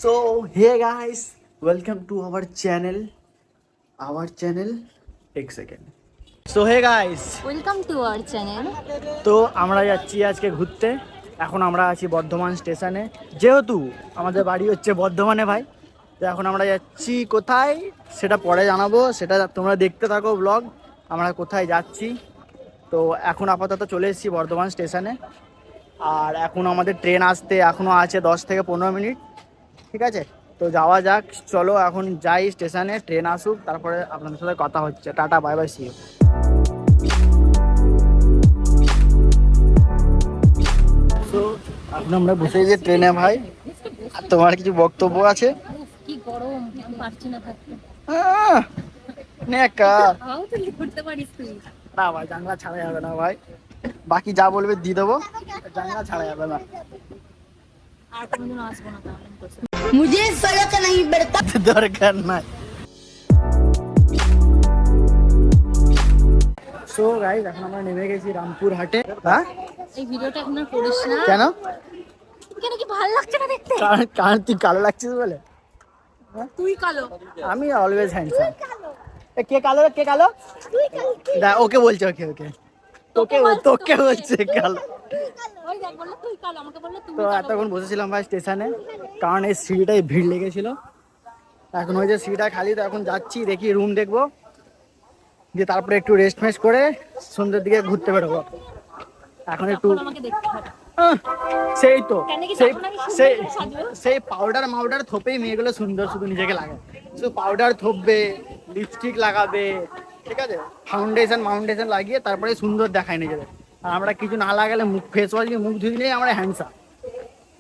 So hey guys, welcome to our channel. Take second. So hey guys, welcome to our channel. তো আমরা যাচ্ছি আজকে ঘুরতে। এখন আমরা আছি বর্ধমান স্টেশনে, যেহেতু আমাদের বাড়ি হচ্ছে বর্ধমানে ভাই। তো এখন আমরা যাচ্ছি কোথায় সেটা পরে জানাবো, সেটা তোমরা দেখতে থাকো ব্লগ আমরা কোথায় যাচ্ছি। তো এখন আপাতত চলে এসেছি বর্ধমান স্টেশনে, আর এখন আমাদের ট্রেন আসতে এখনও আছে 10 থেকে 15 মিনিট। ঠিক আছে, তো যাওয়া যাক, চলো এখন যাই স্টেশনে, ট্রেন আসুক, তারপরে আপনাদের সাথে কথা হচ্ছে। Tata, bye bye, see you. তো এখন আমরা বসে যে ট্রেনে ভাই, আর তোমার কিছু বক্তব্য আছে? কি গরম, আমি পারছি না থাকতে। নেকা হাউ তুই করতে পারিস তুই? না ভাই, জানলা ছাড়া যাবে না ভাই, বাকি যা বলবে দিয়ে দেবো, জানলা ছাড়া যাবে না। আর কোনোদিন আসবো না তাহলে। मुझे फर्क नहीं पड़ता। দরকার নাই। সো গাইস, এখন আমরা নেমে গেছি রামপুর হাটে। হ্যাঁ, এই ভিডিওটা এখন আর করিস না। কেন? কেন, কি ভালো লাগছে না দেখতে? কারণ তুই কালো লাগছিস বলে? তুই কালো। আমি অলওয়েজ হ্যান্ডসাম। কে কালো, কে কালো? ওকে বলছে, ওকে ওকে তোকে তোকে বলছে কালো। ওই দেখ, বললো তুই কালো, আমাকে বললো তুমি তো কালো। এতক্ষণ বসেছিলাম ভাই স্টেশনে, কারণ এই সিঁড়িটায় ভিড় লেগেছিল। এখন ওই যে সিঁড়িটা খালি, তো এখন যাচ্ছি, দেখি রুম দেখবো, দিয়ে তারপরে একটু রেস্ট মেস্ট করে সন্ধ্যের দিকে ঘুরতে বেরোবো। এখন একটু তখন আমাকে দেখতে হবে। সেই তো কেন কি সেই তখন আমি সুন্দর সেই করে সাজবো? সেই পাউডার থোপেই মেয়েগুলো সুন্দর শুধু নিজেকে লাগে, শুধু পাউডার থোপবে, লিপস্টিক লাগাবে, ঠিক আছে, ফাউন্ডেশন লাগিয়ে তারপরে সুন্দর দেখায় নিজেদের। আর আমরা কিছু না লাগালে, মুখ ফেস ওয়াশ দিয়ে মুখ ধুয়ে নিলেই আমরা হ্যান্ডসাম।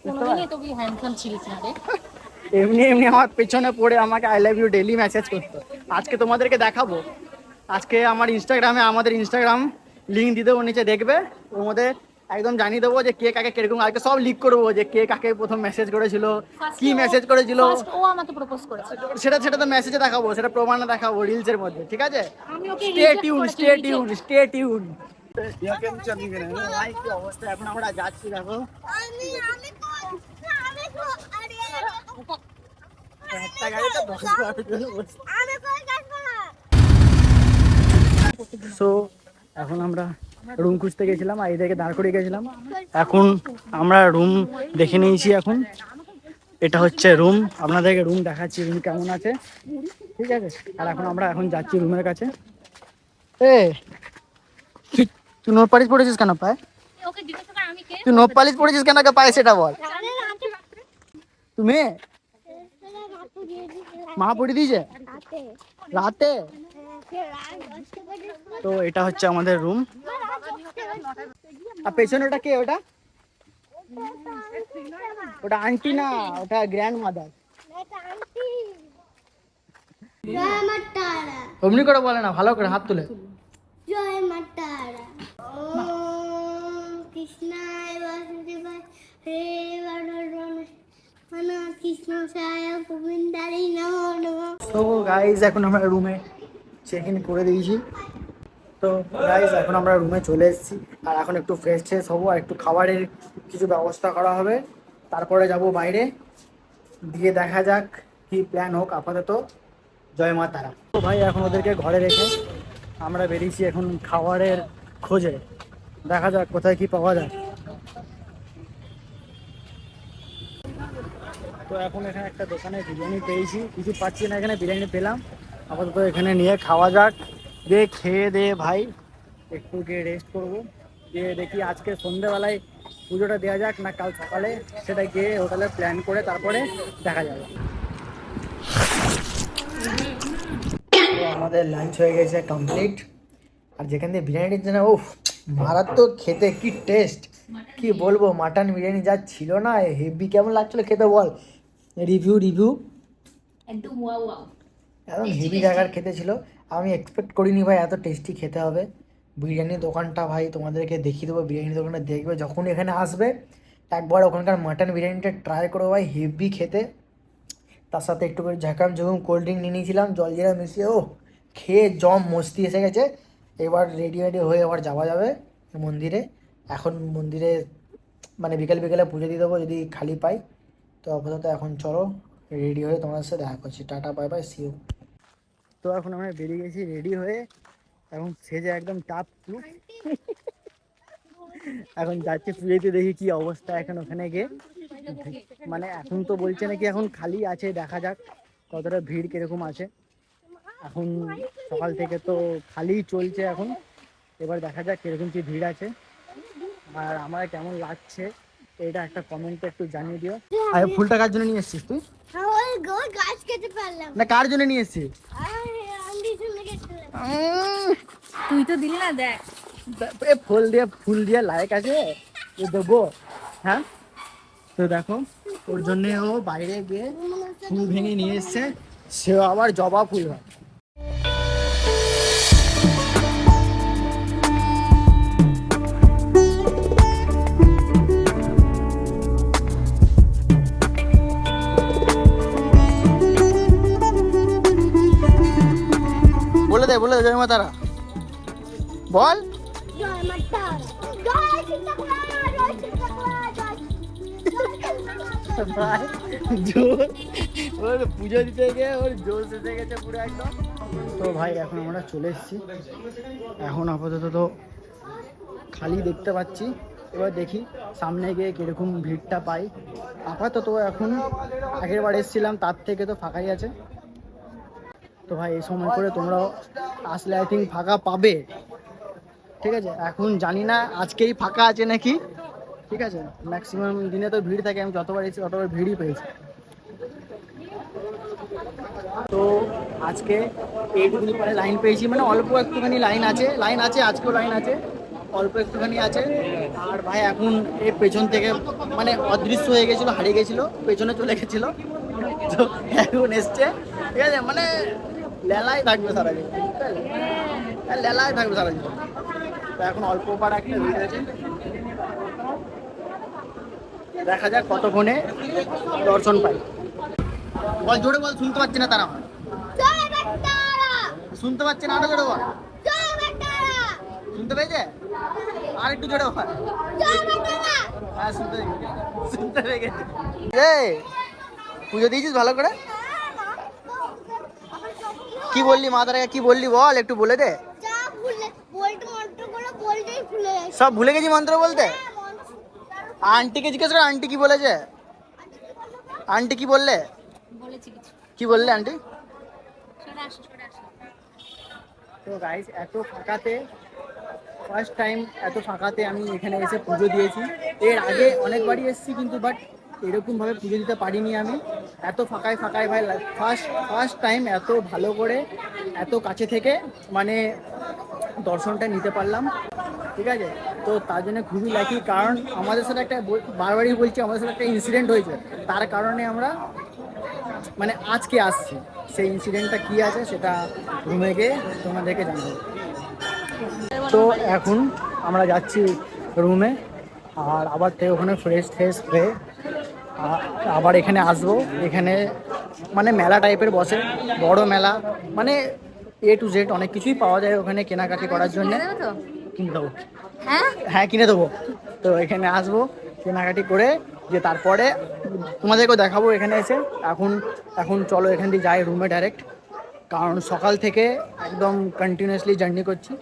কোনোদিনই তো তুই হ্যান্ডসাম ছিলিস না রে। এমনি এমনি আমার পেছনে পড়ে আমাকে I love you daily message করতো। আজকে তোমাদেরকে দেখাবো, আজকে আমাদের ইনস্টাগ্রাম লিঙ্ক দিয়ে দেবো নিচে, দেখবে ওর মধ্যে একদম জানিয়ে দেবো যে কে কাকে কিরকম, আজকে সব লিক করবো, যে কে কাকে প্রথম মেসেজ করেছিল, কি মেসেজ করেছিল। First ও আমাকে প্রপোজ করেছে। সেটা তো মেসেজে দেখাবো, সেটা প্রমাণে দেখাবো রিলসের মধ্যে, ঠিক আছে? আমি ওকে স্টে reject টিউন, করেছি, stay tune, reject। Stay tune. ভাই কি অবস্থা, এখন আমরা যাচ্ছি, দেখো একটা গাড়িতে 10 জন বসে। সো এখন আমরা রুম খুঁজতে গেছিলাম, আর এদেরকে দাঁড় করিয়ে গেছিলাম। এখন আমরা রুম দেখে নিয়েছি। এখন এটা হচ্ছে রুম, আপনাদেরকে রুম দেখাচ্ছি, রুম কেমন আছে, ঠিক আছে? আর আমরা এখন যাচ্ছি রুমের কাছে। এ তুই নোট পালিশ পড়েছিস কেন পায়ে? ওকে জিজ্ঞাসা কর আমি কে। তুই নোট পালিশ পড়েছিস কেন পায়ে, সেটা বল। তুমি মা পড়ে দিয়েছে রাতে? তো এটা হচ্ছে আমাদের রুম। আর পেছনে ওটা কে? ওটা আন্টি না, ওটা গ্র্যান্ড মাদার। অমনি করে বলে না, ভালো করে হাত তুলে। জয় মাতারা। ওম কৃষ্ণায় বাসুদেবায় হে বানর কৃষ্ণ সায় গোবিন্দারি নমো নমঃ। তো গাইজ, এখন আমরা রুমে চেক ইন করে দিয়েছি। তো গাইজ, এখন আমরা রুমে চলে এসেছি, আর এখন একটু ফ্রেশ ট্রেশ হবো, আর একটু খাবারের কিছু ব্যবস্থা করা হবে, তারপরে যাব বাইরে, দিয়ে দেখা যাক কি প্ল্যান হোক। আপাতত জয় মা তারা। তো ভাই, এখন ওদেরকে ঘরে রেখে আমরা বেরিয়েছি এখন খাবারের খোঁজে, দেখা যাক কোথায় কি পাওয়া যায়। তো এখন এখানে একটা দোকানে বিরিয়ানি পেয়েছি, কিছু পাচ্ছি না, এখানে বিরিয়ানি পেলাম। আপাতত এখানে নিয়ে খাওয়া যাক, দিয়ে খেয়ে দিয়ে ভাই একটু গিয়ে রেস্ট করবো, দিয়ে দেখি আজকে সন্ধ্যেবেলায় পুজোটা দেওয়া যাক না কাল সকালে, সেটা গিয়ে হোটেলে প্ল্যান করে তারপরে দেখা যাবে। তো আমাদের লাঞ্চ হয়ে গেছে কমপ্লিট, আর যেখান থেকে বিরিয়ানির জন্য ও মারাত্মক খেতে, কি টেস্ট, কি বলবো, মাটন বিরিয়ানি যা ছিল না, হেভি। কেমন লাগছিল খেতে বল, রিভিউ? একদম ওয়াও ওয়াও, একদম হেভি জায়গার খেতে ছিল। আমি এক্সপেক্ট করিনি ভাই এত টেস্টি খেতে হবে। বিরিয়ানির দোকানটা ভাই তোমাদেরকে দেখিয়ে দেবো, বিরিয়ানির দোকানটা দেখবে যখন এখানে আসবে, একবার ওখানকার মাটন বিরিয়ানিটা ট্রাই করো ভাই, হেভি খেতে। তার সাথে একটু করে ঝাঁকাম ঝুঁকুম কোল্ড ড্রিঙ্ক নিয়ে নিয়েছিলাম, জলজিরা মিশিয়ে, ও খেয়ে জম মস্তি এসে গেছে। এবার রেডি হয়ে আবার যাওয়া যাবে মন্দিরে। এখন মন্দিরে মানে বিকেলে পুজো দিয়ে দেবো যদি খালি পাই। তো আপাতত এখন চলো রেডি হয়ে তোমার সাথে দেখা করছি। Tata bye bye, see you. তো এখন আমরা বেরিয়ে গেছি রেডি হয়ে, এখন সেজে একদম টাপ টুপ। এখন যাচ্ছি পুজোতে, দেখি কি অবস্থা এখন ওখানে গিয়ে। মানে এখন তো বলছে নাকি এখন খালি আছে, দেখা যাক কতটা ভিড় কিরকম আছে। এখন সকাল থেকে তো খালি চলছে এখন, এবার দেখা যাক কিরকম কি ভিড় আছে আর আমার কেমন লাগছে, এটা একটা কমেন্টে একটু জানিয়ে দিও। আর ফুলটা কার জন্য নিয়ে এসেছিস তুই? ওই গাছ কেটে পারলাম না কার জন্য নিয়ে এসেছিস? আমি শুনে গেছিলাম। তুই তো দিলি না, দেখ। ফুল দিয়ে লাইক আছে এ দেবো, হ্যাঁ। তো দেখো ওর জন্য ও বাইরে গিয়ে ফুল ভেঙে নিয়ে এসছে, সেও আবার জবা ফুল হয়। বলে দে জয় মা তারা, বল। জয় মাতা, জয় সীতাকুলা, জয় সীতাকুলা, জয় ভাই জোর, ওর পুজো দিতে গিয়ে ওর জোর এসে গেছে পুরো একদম। তো ভাই এখন আমরা চলে এসেছি, এখন আপাতত তো খালি দেখতে পাচ্ছি, এবার দেখি সামনে গিয়ে কিরকম ভিড়টা পাই। আপাতত এখন আগের বার এসেছিলাম তার থেকে তো ফাঁকাই আছে। তো ভাই এই সময় করে তোমরাও আসলে আই থিঙ্ক ফাঁকা পাবে, ঠিক আছে। এখন জানি না আজকেই ফাঁকা আছে নাকি, ঠিক আছে। ম্যাক্সিমাম দিনে তো ভিড় থাকে, আমি যতবার এসেছি ততবার ভিড়ই পেয়েছি। তো আজকে এইটুকুনি পরে লাইন পেয়েছি, মানে অল্প একটুখানি লাইন আছে আজকেও লাইন আছে, অল্প একটুখানি আছে। আর ভাই এখন এই পেছন থেকে মানে অদৃশ্য হয়ে গেছিলো, হারিয়ে গেছিলো, পেছনে চলে গেছিলো, তো এখন এসছে, ঠিক আছে। মানে লেলাই থাকবে সারা জীবন, লেলাই থাকবে সারা জীবন। তো এখন অল্প পার একটা ভিড় হয়েছে, দেখা যাক কতক্ষণে দর্শন পাই। বল জোরে বল, শুনতে পাচ্ছি না তারা, জয় মাতা, শুনতে পাচ্ছে না, আরো জোরে বল। জয় মাতা, শুনতে পেয়েছে? আর একটু জোরে বল। জয় মাতা। হ্যাঁ শুনতে পেয়ে গেছে। পুজো দিয়েছিস ভালো করে? কি বললি মা তারা, কি বললি বল, একটু বলে দে। যা ভুলে বলতে মন্ত্রগুলো বলতেই ভুলে যাচ্ছি। সব ভুলে গেছি মন্ত্র বলতে। আন্টিকে জিজ্ঞেস করে আন্টি কি বলেছে, আন্টি কি বললে, বলেছি কিছু। কি বললে আন্টি? সরে আসো, সরে আসো। তো গাইস এত ফাঁকাতে, ফার্স্ট টাইম এত ফাঁকাতে আমি এখানে এসে পুজো দিয়েছি। এর আগে অনেকবারই এসেছি কিন্তু বাট এরকমভাবে পুজো দিতে পারিনি আমি। এত ফাঁকায় ভাই ফার্স্ট টাইম এত ভালো করে এত কাছে থেকে মানে দর্শনটা নিতে পারলাম, ঠিক আছে। তো তার জন্য খুবই লাকি, কারণ আমাদের সাথে একটা বারবারই বলছি, আমাদের সাথে একটা ইনসিডেন্ট হয়েছে, তার কারণে আমরা মানে আজকে আসছি। সেই ইনসিডেন্টটা কী আছে সেটা রুমে গিয়ে তোমাদেরকে জানাবো। তো এখন আমরা যাচ্ছি রুমে, আর আবার থেকে ওখানে ফ্রেশ হয়ে আবার এখানে আসবো। এখানে মানে মেলা টাইপের বসে, বড় মেলা, মানে A to Z অনেক কিছুই পাওয়া যায় ওখানে কেনাকাটি করার জন্য। কিনে দেবো, হ্যাঁ কিনে দেবো। তো এখানে আসবো, কেনাকাটি করে যে তারপরে তোমাদেরকেও দেখাবো এখানে এসে। এখন চলো এখান দিয়ে যাই রুমে ডাইরেক্ট, কারণ সকাল থেকে একদম কন্টিনিউয়াসলি জার্নি করছি,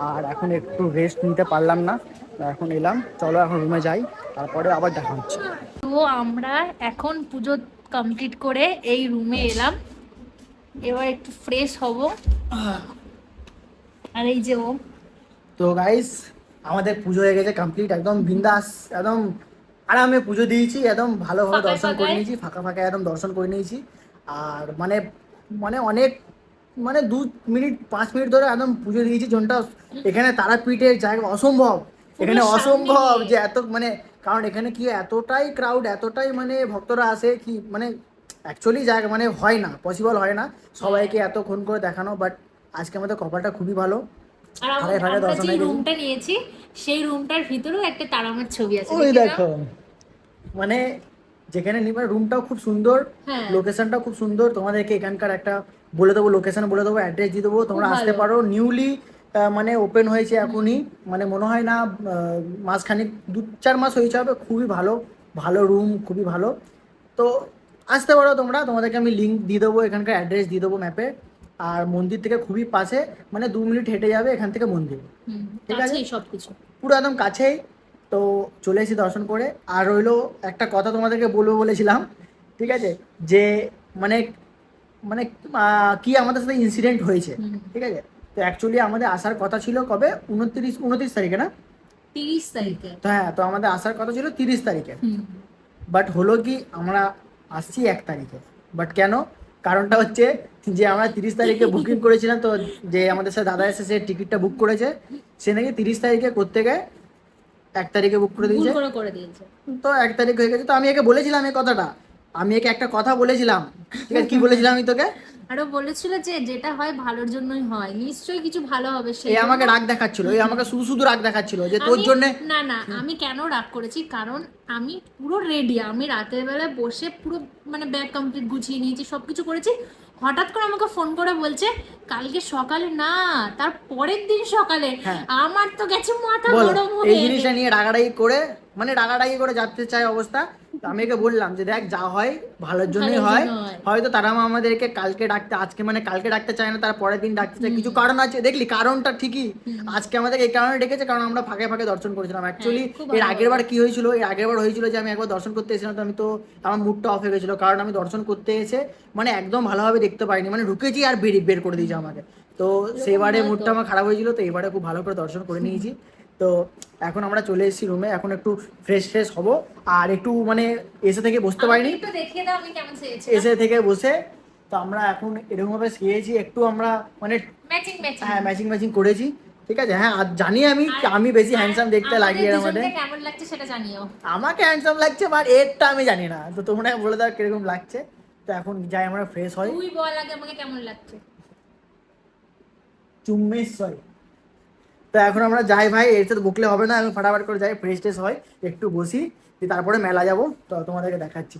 আর এখন একটু রেস্ট নিতে পারলাম না। এখন এলাম, চলো এখন রুমে যাই, তারপরে আবার দেখা হচ্ছে। তো আমরা এখন পুজো কমপ্লিট করে এই রুমে এলাম, এবার একটু ফ্রেশ হব। আর এই যে ও, তো গাইস আমাদের পুজো হয়ে গেছে কমপ্লিট, একদম বিন্দাস, একদম আরামে পুজো দিয়েছি, একদম ভালোভাবে ফাঁকায় দর্শন করে ফাঁকায়। নিয়েছি, ফাঁকা একদম দর্শন করে নিয়েছি। আর মানে মানে অনেক মানে 2 মিনিট 5 মিনিট ধরে একদম পুজো দিয়েছি, জনটা এখানে তারাপীঠের জায়গা অসম্ভব, এখানে পুরো অসম্ভব সামনে। যে এত মানে, কারণ এখানে কি এতটাই ক্রাউড, এতটাই মানে ভক্তরা আসে কি মানে অ্যাকচুয়ালি জায়গা মানে হয় না, পসিবল হয় না সবাইকে এতক্ষণ করে দেখানো। বাট আজকে আমাদের কপালটা খুবই ভালো, আর ফাঁকায় আমরা দর্শন যে হয়ে গেছে। রুমটা নিয়েছি সেই রুমটার ভিতরেও একটা তারামার ছবি আছে, ওই দেখে নাও। দেখো মানে যেখানে নিবার রুমটাও খুব সুন্দর, হ্যাঁ। লোকেশনটাও খুব সুন্দর। তোমাদেরকে এখানকার একটা বলে দেবো, লোকেশন বলে দেবো, অ্যাড্রেস দিয়ে দেবো, তোমরা খুব আসতে ভালো। পারো। নিউলি মানে ওপেন হয়েছে এখনই, মানে মনে হয় না মাসখানিক 2-4 মাস হয়েছে হবে। খুবই ভালো রুম, খুবই ভালো। তো আসতে পারো তোমরা, তোমাদেরকে আমি লিঙ্ক দিয়ে দেবো, এখানকার অ্যাড্রেস দিয়ে দেবো ম্যাপে। আর মন্দির থেকে খুবই পাশে, মানে 2 মিনিট হেঁটে যাবে এখান থেকে মন্দির, ঠিক আছে? কাছেই সবকিছু। পুরো একদম কাছেই। তো চলে এসেছি দর্শন করে। আর রইলো একটা কথা তোমাদেরকে বলবো বলেছিলাম, ঠিক আছে, যে মানে মানে কি আমাদের সাথে ইনসিডেন্ট হয়েছে, ঠিক আছে? তো অ্যাকচুয়ালি আমাদের আসার কথা ছিল কবে, 29 তারিখে না? 30 তারিখে। তো হ্যাঁ, তো আমাদের আসার কথা ছিল 30 তারিখে। বাট হলো কি, আমরা আসছি 1 তারিখে। বাট কেন? কারণটা হচ্ছে যে আমরা 30 তারিখে বুকিং করেছিলাম, তো যে আমাদের সাথে দাদা এসে সে টিকিটটা বুক করেছে, সে নাকি 30 তারিখে করতে গিয়ে 1 তারিখে বুক করে ভুল দিয়েছে। করে দিয়েছে। তো 1 তারিখ হয়ে গেছে। তো আমি একে বলেছিলাম এই কথাটা, আমি একে একটা কথা বলেছিলাম, ঠিক আছে? কি বলেছিলাম আমি তোকে? আরো বলেছিল যে যেটা হয় ভালোর জন্যই হয়, নিশ্চয়ই কিছু ভালো হবে। এই আমাকে রাগ দেখাচ্ছিল, এই আমাকে শুধু শুধু রাগ দেখাচ্ছিল যে তোর আমি- জন্য। না না, আমি কেন রাগ করেছি, কারণ আমি পুরো রেডি, আমি রাতের বেলা বসে পুরো মানে ব্যাগ কমপ্লিট গুছিয়ে নিয়েছি, সবকিছু করেছি। হঠাৎ করে আমাকে ফোন করে বলছে কালকে সকালে না, তার পরের দিন সকালে। হ্যাঁ। আমার তো গেছে মাথা বল, গরম এই হয়ে। জিনিসটা নিয়ে রাগারাগি করে যাতে চাই অবস্থা। তো আমি একে বললাম যে দেখ, যা হয় ভালোর জন্যই ভালোর হয়। জন্য হয়। হয়তো তারা আমাদেরকে কালকে ডাকতে, আজকে মানে কালকে ডাকতে চায় না, তার পরের দিন ডাকতে চায়, কিছু কারণ আছে। দেখলি কারণটা ঠিকই, আজকে আমাদের এই কারণে ডেকেছে কারণ আমরা ফাঁকে ফাঁকে দর্শন করেছিলাম। অ্যাকচুয়ালি খুব এর ভালো আগের বার কি হয়েছিল, এর আগের বার হয়েছিল যে আমি একবার দর্শন করতে এসেছিলাম, তো আমি তো আমার মুডটা অফ হয়ে গেছিলো, কারণ আমি দর্শন করতে এসে মানে একদম ভালোভাবে দেখতে পাইনি, মানে ঢুকেছি আর বের করে দিয়েছে আমাকে। তো সেবারে হয় তো। মুডটা আমার খারাপ হয়েছিল, তো এবারে খুব ভালো করে দর্শন করে নিয়েছি। তো এখন আমরা চলে এসেছি রুমে, এখন একটু ফ্রেশ হব। আর একটু মানে এসে থেকে বসতে পারিনি, একটু দেখিয়ে দাও আমি কেমন সেজেছি। এসে থেকে বসে। তো আমরা এখন এরকম ভাবে শিখেছি একটু আমরা, মানে ম্যাচিং ম্যাচিং। হ্যাঁ ম্যাচিং করেছি, ঠিক আছে? হ্যাঁ, আর জানি আমি বেশি হ্যান্ডসাম দেখতে লাগি এর মধ্যে। কেমন লাগছে সেটা জানিও। আমাকে হ্যান্ডসাম লাগছে, বাট এরটা আমি জানি না, তো তোমরা বলে দাও কিরকম লাগছে। তো এখন যাই আমরা ফ্রেশ হই, তুই বল আগে আমাকে কেমন লাগছে। চুম্মেশ হয়। তো এখন আমরা যাই ভাই, এর সাথে বকলে হবে না, আমি ফাটাফাট করে যাই, ফ্রেশ ট্রেশ হয়, একটু বসি, দিয়ে তারপরে মেলা যাবো, তো তোমাদেরকে দেখাচ্ছি।